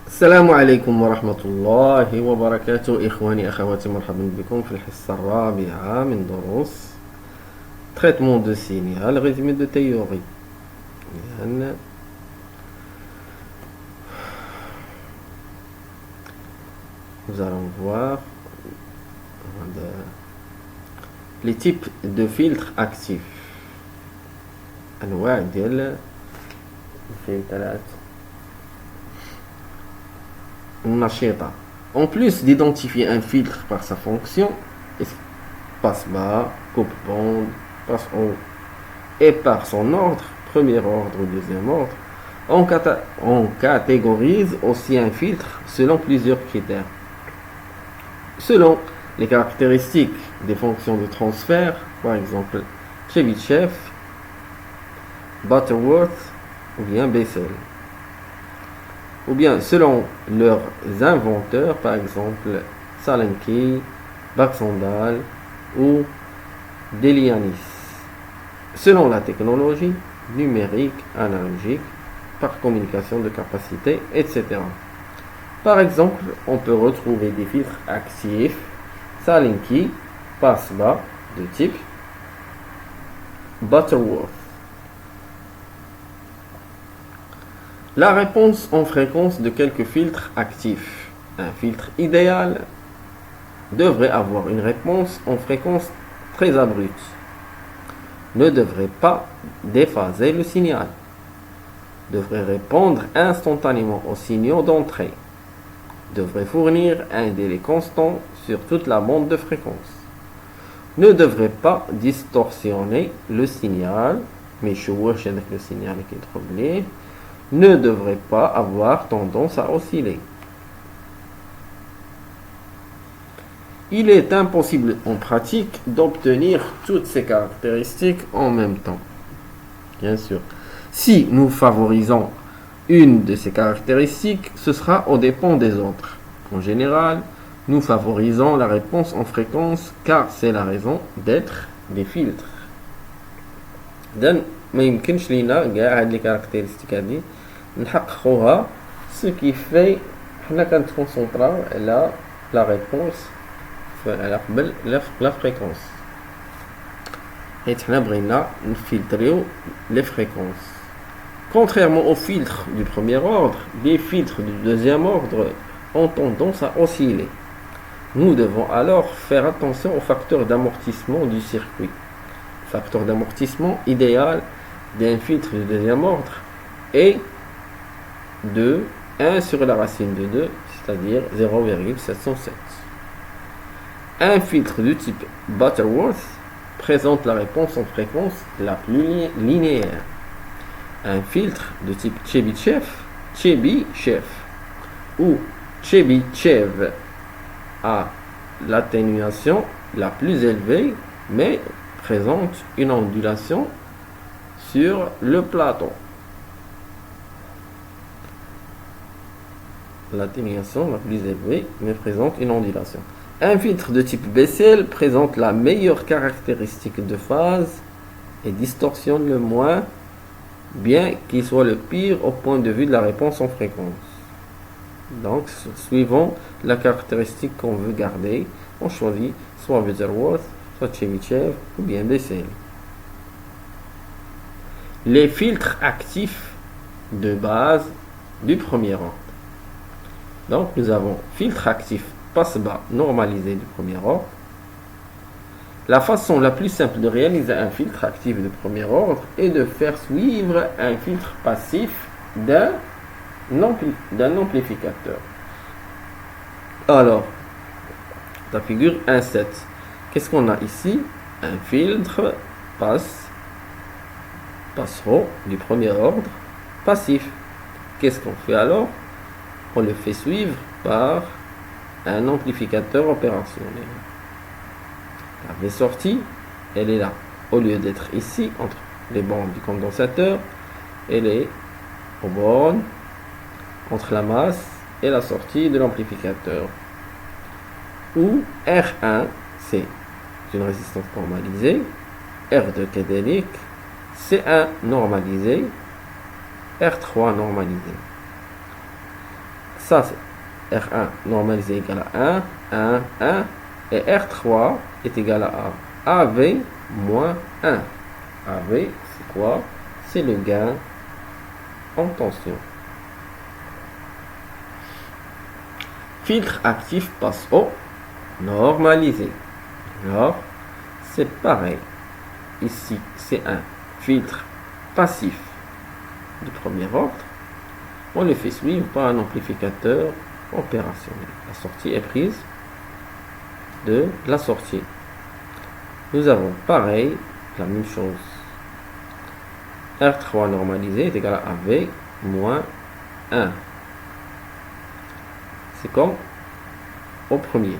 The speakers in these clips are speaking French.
السلام عليكم ورحمة الله وبركاته إخواني أخواتي مرحبا بكم في الحصة الرابعة من دروس traitement de signal résumé de théorie. Nous allons voir les types de filtres actifs. أنواع ديال الفلترات النشيطة. En plus d'identifier un filtre par sa fonction, passe-bas, coupe-bande, passe-haut, et par son ordre, premier ordre ou deuxième ordre, on catégorise aussi un filtre selon plusieurs critères. Selon les caractéristiques des fonctions de transfert, par exemple Chebyshev, Butterworth ou bien Bessel. Ou bien selon leurs inventeurs, par exemple Salenki, Baxandal ou Delianis. Selon la technologie numérique, analogique, par communication de capacité, etc. Par exemple, on peut retrouver des filtres actifs Salenki, passe-bas de type Butterworth. La réponse en fréquence de quelques filtres actifs. Un filtre idéal devrait avoir une réponse en fréquence très abrupte. Ne devrait pas déphaser le signal. Devrait répondre instantanément aux signaux d'entrée. Devrait fournir un délai constant sur toute la bande de fréquence. Ne devrait pas distorsionner le signal, mais le signal qui est troublé. Ne devrait pas avoir tendance à osciller. Il est impossible en pratique d'obtenir toutes ces caractéristiques en même temps. Bien sûr. Si nous favorisons une de ces caractéristiques, ce sera aux dépens des autres. En général, nous favorisons la réponse en fréquence car c'est la raison d'être des filtres. ما يمكنش لينا كاع هاد لي كاركتيرستيك هادي نحققوها ce qui fait حنا كنتكونسونطراو على لا ريبونس على قبل لا فريكونس حيت حنا بغينا نفلتريو لي فريكونس. Contrairement aux filtres du premier ordre, les filtres du deuxième ordre ont tendance à osciller. Nous devons alors faire attention au facteur d'amortissement du circuit. Le facteur d'amortissement idéal d'un filtre du deuxième ordre est de 1 sur la racine de 2, c'est-à-dire 0,707. Un filtre du type Butterworth présente la réponse en fréquence la plus linéaire. Un filtre de type Chebyshev ou Chebyshev a l'atténuation la plus élevée mais présente une ondulation sur le plateau. L'atténuation la plus élevée mais présente une ondulation. Un filtre de type Bessel présente la meilleure caractéristique de phase et distorsionne le moins, bien qu'il soit le pire au point de vue de la réponse en fréquence. Donc, suivant la caractéristique qu'on veut garder, on choisit soit Butterworth, soit Chebyshev ou bien Bessel. Les filtres actifs de base du premier ordre. Donc, nous avons filtre actif passe-bas normalisé du premier ordre. La façon la plus simple de réaliser un filtre actif de premier ordre est de faire suivre un filtre passif d'un amplificateur. Alors, la figure 1.7. Qu'est-ce qu'on a ici? Un filtre passereau du premier ordre passif. Qu'est-ce qu'on fait alors? On le fait suivre par un amplificateur opérationnel. La V sortie, elle est là. Au lieu d'être ici, entre les bornes du condensateur, elle est aux bornes entre la masse et la sortie de l'amplificateur. Où R1, c'est une résistance normalisée, R2 cadélique, C1 normalisé, R3 normalisé. Ça, c'est R1 normalisé égal à 1, 1, 1. Et R3 est égal à AV moins 1. AV, c'est quoi? C'est le gain en tension. Filtre actif passe au normalisé. Alors, c'est pareil. Ici, c'est un filtre passif du premier ordre. On le fait suivre par un amplificateur opérationnel. La sortie est prise de la sortie. Nous avons pareil, la même chose. R3 normalisé est égal à AV moins 1. C'est comme au premier.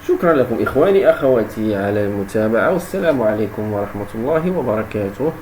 شكرا لكم إخواني أخواتي على المتابعة والسلام عليكم ورحمة الله وبركاته.